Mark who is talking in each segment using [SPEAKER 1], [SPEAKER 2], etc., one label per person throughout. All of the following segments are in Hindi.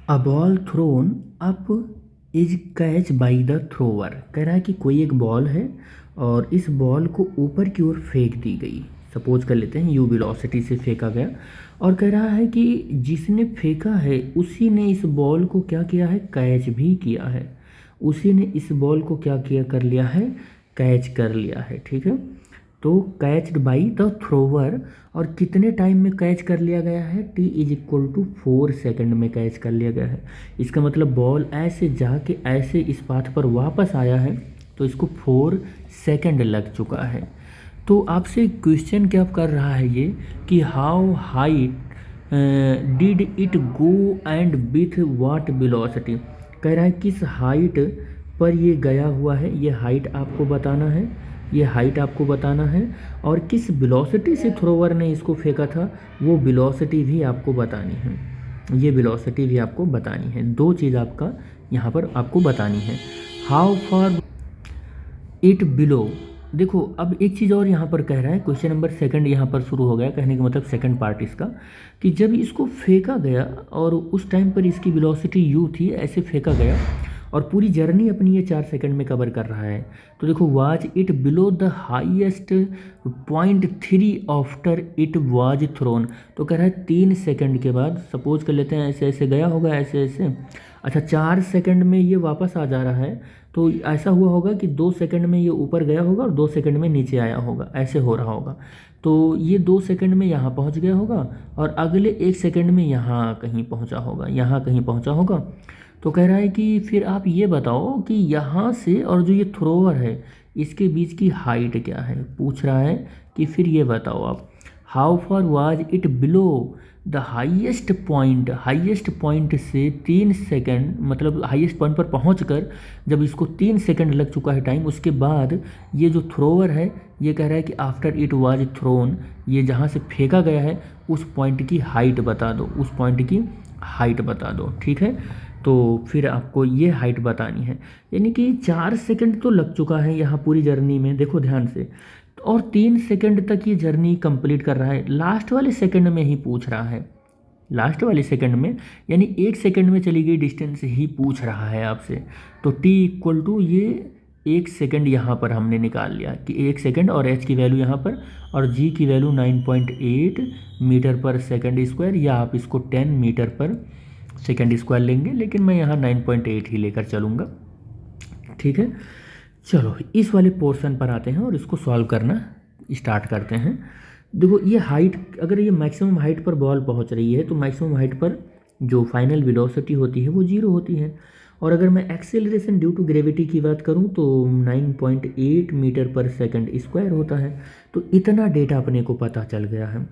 [SPEAKER 1] A ball throne up is catch by the thrower. कह रहा है कि कोई एक बॉल है और इस बॉल को ऊपर की ओर फेंक दी गई। सपोज कर लेते हैं यू वेलोसिटी से फेंका गया और कह रहा है कि जिसने फेंका है उसी ने इस बॉल को क्या किया है, कैच भी किया है। उसी ने इस बॉल को क्या किया, कर लिया है, कैच कर लिया है। ठीक है, तो कैच्ड बाई द थ्रोवर। और कितने टाइम में कैच कर लिया गया है, t is equal to 4 second में कैच कर लिया गया है। इसका मतलब बॉल ऐसे जाके ऐसे इस पाथ पर वापस आया है तो इसको 4 सेकेंड लग चुका है। तो आपसे क्वेश्चन क्या कर रहा है ये कि how high did it go and with what velocity. कह रहा है किस हाइट पर ये गया हुआ है, ये हाइट आपको बताना है, ये हाइट आपको बताना है। और किस वेलोसिटी से थ्रोवर ने इसको फेंका था वो वेलोसिटी भी आपको बतानी है, ये वेलोसिटी भी आपको बतानी है। दो चीज़ आपका यहाँ पर आपको बतानी है। How far it below. देखो अब एक चीज़ और यहाँ पर कह रहा है, क्वेश्चन नंबर सेकंड यहाँ पर शुरू हो गया, कहने का मतलब सेकंड पार्ट इसका, कि जब इसको फेंका गया और उस टाइम पर इसकी वेलोसिटी यू थी, ऐसे फेंका गया और पूरी जर्नी अपनी ये 4 सेकंड में कवर कर रहा है। तो देखो was it below the highest point 3 after it was thrown. तो कह रहा है 3 सेकंड के बाद, सपोज कर लेते हैं ऐसे ऐसे गया होगा, ऐसे ऐसे, अच्छा 4 सेकंड में ये वापस आ जा रहा है। तो ऐसा हुआ होगा कि 2 सेकंड में ये ऊपर गया होगा और 2 सेकंड में नीचे आया होगा, ऐसे हो रहा होगा। तो ये 2 सेकंड में यहाँ पहुँच गया होगा और अगले 1 सेकंड में यहाँ कहीं पहुँचा होगा, यहाँ कहीं पहुँचा होगा। तो कह रहा है कि फिर आप ये बताओ कि यहाँ से और जो ये थ्रोवर है इसके बीच की हाइट क्या है, पूछ रहा है कि फिर ये बताओ आप how far was it below the highest point से 3 सेकंड, मतलब हाईएस्ट पॉइंट पर पहुंचकर जब इसको 3 सेकंड लग चुका है टाइम, उसके बाद ये जो थ्रोवर है ये कह रहा है कि आफ्टर इट वाज थ्रोन, ये जहाँ से फेंका गया है उस पॉइंट की हाइट बता दो, उस पॉइंट की हाइट बता दो। ठीक है, तो फिर आपको ये हाइट बतानी है। यानी कि 4 सेकंड तो लग चुका है यहाँ पूरी जर्नी में, देखो ध्यान से, और 3 सेकंड तक ये जर्नी कंप्लीट कर रहा है। लास्ट वाले सेकंड में ही पूछ रहा है, लास्ट वाले सेकंड में, यानी 1 सेकंड में चली गई डिस्टेंस ही पूछ रहा है आपसे। तो टी इक्वल टू ये 1 सेकंड यहाँ पर हमने निकाल लिया कि 1 सेकंड, और एच की वैल्यू यहाँ पर, और जी की वैल्यू 9.8 मीटर पर सेकंड स्क्वायर, या आप इसको 10 मीटर पर सेकंड स्क्वायर लेंगे, लेकिन मैं यहाँ 9.8 ही लेकर चलूँगा। ठीक है, चलो इस वाले पोर्शन पर आते हैं और इसको सॉल्व करना स्टार्ट करते हैं। देखो ये हाइट, अगर ये मैक्सिमम हाइट पर बॉल पहुंच रही है तो मैक्सिमम हाइट पर जो फाइनल वेलोसिटी होती है वो 0 होती है। और अगर मैं एक्सेलरेशन ड्यू टू ग्रेविटी की बात करूं तो 9.8 मीटर पर सेकंड स्क्वायर होता है। तो इतना डेटा अपने को पता चल गया है,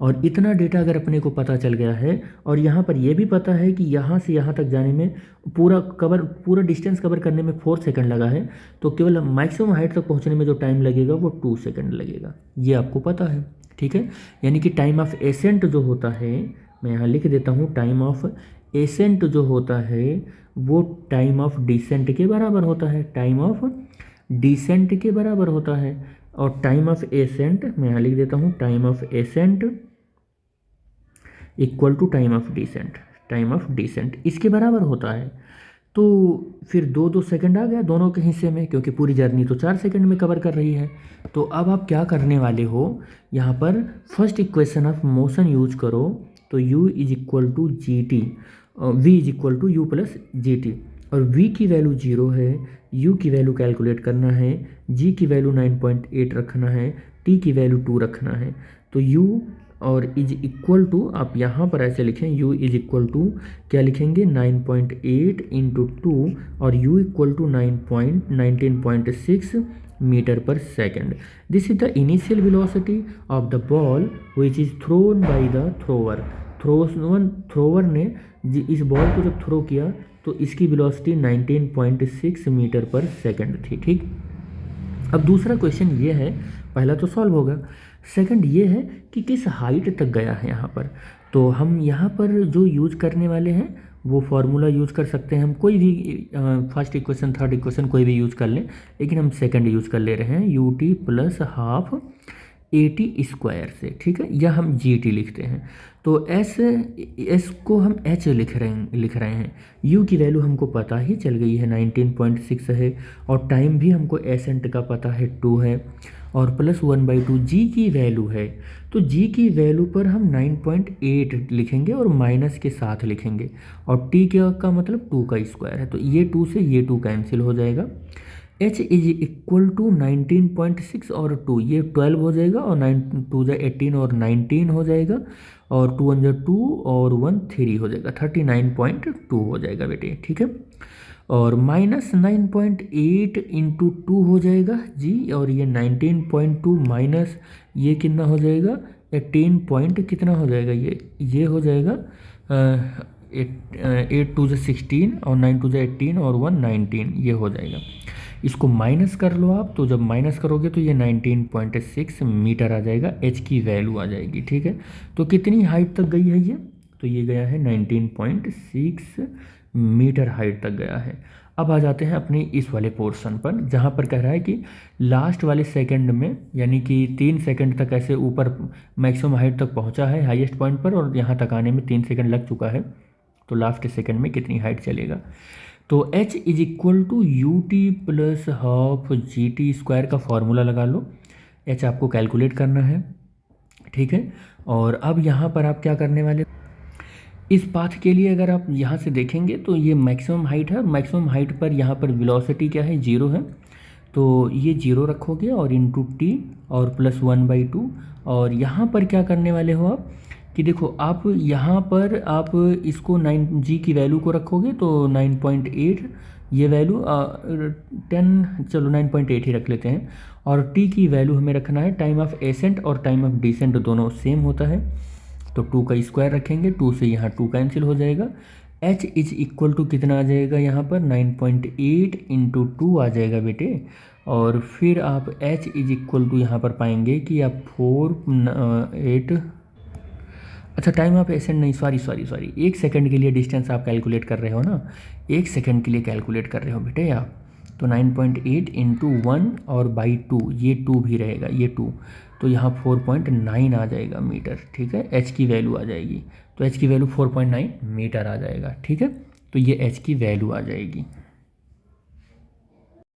[SPEAKER 1] और इतना डेटा अगर अपने को पता चल गया है और यहाँ पर यह भी पता है कि यहाँ से यहाँ तक जाने में पूरा डिस्टेंस कवर करने में 4 सेकंड लगा है, तो केवल मैक्सिमम हाइट तक पहुँचने में जो टाइम लगेगा वो 2 सेकंड लगेगा, ये आपको पता है। ठीक है, यानी कि टाइम ऑफ एसेंट जो होता है, मैं यहाँ लिख देता हूँ, टाइम ऑफ एसेंट जो होता है वो टाइम ऑफ डिसेंट के बराबर होता है, टाइम ऑफ डिसेंट के बराबर होता है। और टाइम ऑफ एसेंट मैं यहाँ लिख देता हूँ, time of ascent equal to time of descent, time of descent इसके बराबर होता है। तो फिर 2-2 सेकंड आ गया दोनों के हिस्से में, क्योंकि पूरी जर्नी तो 4 सेकंड में कवर कर रही है। तो अब आप क्या करने वाले हो, यहाँ पर first equation of motion use करो। तो u is equal to g t, v is equal to u plus g t, और v की वैल्यू 0 है, u की वैल्यू कैलकुलेट करना है, g की वैल्यू 9.8 रखना है, t की वैल्यू 2 रखना है। तो u और इज इक्वल टू, आप यहाँ पर ऐसे लिखें, u इज इक्वल टू क्या लिखेंगे, 9.8 इंटू 2, और u इक्वल टू 19.6 मीटर पर second. This is the initial velocity of the ball which is throne by the thrower. Thrower ने इस बॉल को जब थ्रो किया तो इसकी वेलोसिटी 19.6 मीटर पर सेकेंड थी। ठीक, अब दूसरा क्वेश्चन ये है, पहला तो सॉल्व होगा, सेकंड ये है कि किस हाइट तक गया है यहाँ पर। तो हम यहाँ पर जो यूज करने वाले हैं वो फार्मूला यूज कर सकते हैं, हम कोई भी फर्स्ट इक्वेशन थर्ड इक्वेशन कोई भी यूज कर लें, लेकिन हम सेकंड यूज कर ले रहे हैं, U T plus half 80 square से, ठीक है, या हम GT लिखते हैं। तो एस को हम H लिख रहे हैं। U की वैल्यू हमको पता ही चल गई है 19.6 है, और टाइम भी हमको एसेंट का पता है 2 है, और प्लस 1/2 G की वैल्यू है। तो G की वैल्यू पर हम 9.8 लिखेंगे और माइनस के साथ लिखेंगे, और T का मतलब 2 का स्क्वायर है, तो ये 2 से ये 2 कैंसिल हो जाएगा। H इज इक्वल टू 19.6 और 2, ये 12 हो जाएगा, और 9 2 जा 18 और 19 हो जाएगा, और 2 1 जा 2 और 1 3 हो जाएगा, 39.2 हो जाएगा बेटे, ठीक है। और माइनस 9.8 इंटू 2 हो जाएगा जी, और ये 19.2 माइनस ये कितना हो जाएगा 18 पॉइंट कितना हो जाएगा, ये हो जाएगा 8 2 जा 16 और 9 2 जा 18 और 1 19, ये हो जाएगा। इसको माइनस कर लो आप, तो जब माइनस करोगे तो ये 19.6 मीटर आ जाएगा, H की वैल्यू आ जाएगी, ठीक है। तो कितनी हाइट तक गई है ये, तो ये गया है 19.6 मीटर हाइट तक गया है। अब आ जाते हैं अपने इस वाले पोर्शन पर, जहाँ पर कह रहा है कि लास्ट वाले सेकंड में, यानी कि 3 सेकंड तक ऐसे ऊपर मैक्सिमम हाइट तक पहुँचा है हाईएस्ट पॉइंट पर, और यहाँ तक आने में 3 सेकंड लग चुका है, तो लास्ट सेकंड में कितनी हाइट चलेगा। तो H is equal to UT plus half GT square का फॉर्मूला लगा लो। H आपको कैलकुलेट करना है, ठीक है। और अब यहाँ पर आप क्या करने वाले, इस पाथ के लिए अगर आप यहाँ से देखेंगे तो ये मैक्सिमम हाइट है, मैक्सिमम हाइट पर यहाँ पर वेलोसिटी क्या है 0 है, तो ये 0 रखोगे और इंटू T और प्लस 1/2, और यहाँ पर क्या करने वाले हो आप कि देखो आप यहाँ पर आप इसको 9G की वैल्यू को रखोगे तो 9.8, ये वैल्यू 10, चलो 9.8 ही रख लेते हैं, और T की वैल्यू हमें रखना है टाइम ऑफ एसेंट और टाइम ऑफ डिसेंट दोनों सेम होता है, तो 2 का स्क्वायर रखेंगे, 2 से यहाँ 2 कैंसिल हो जाएगा। H इज इक्वल टू कितना आ जाएगा यहाँ पर 9.8 इंटू 2 आ जाएगा बेटे, और फिर आप H इज इक्वल टू यहाँ पर पाएंगे कि आप 8, अच्छा टाइम ऑफ एसेंट नहीं, सॉरी 1 सेकंड के लिए डिस्टेंस आप कैलकुलेट कर रहे हो ना, 1 सेकंड के लिए कैलकुलेट कर रहे हो बेटे आप, तो 9.8 इंटू 1 और बाई 2, ये 2 भी रहेगा, ये 2, तो यहाँ 4.9 आ जाएगा मीटर, ठीक है। H की वैल्यू आ जाएगी, तो H की वैल्यू 4.9 मीटर आ जाएगा, ठीक है। तो ये H की वैल्यू आ जाएगी।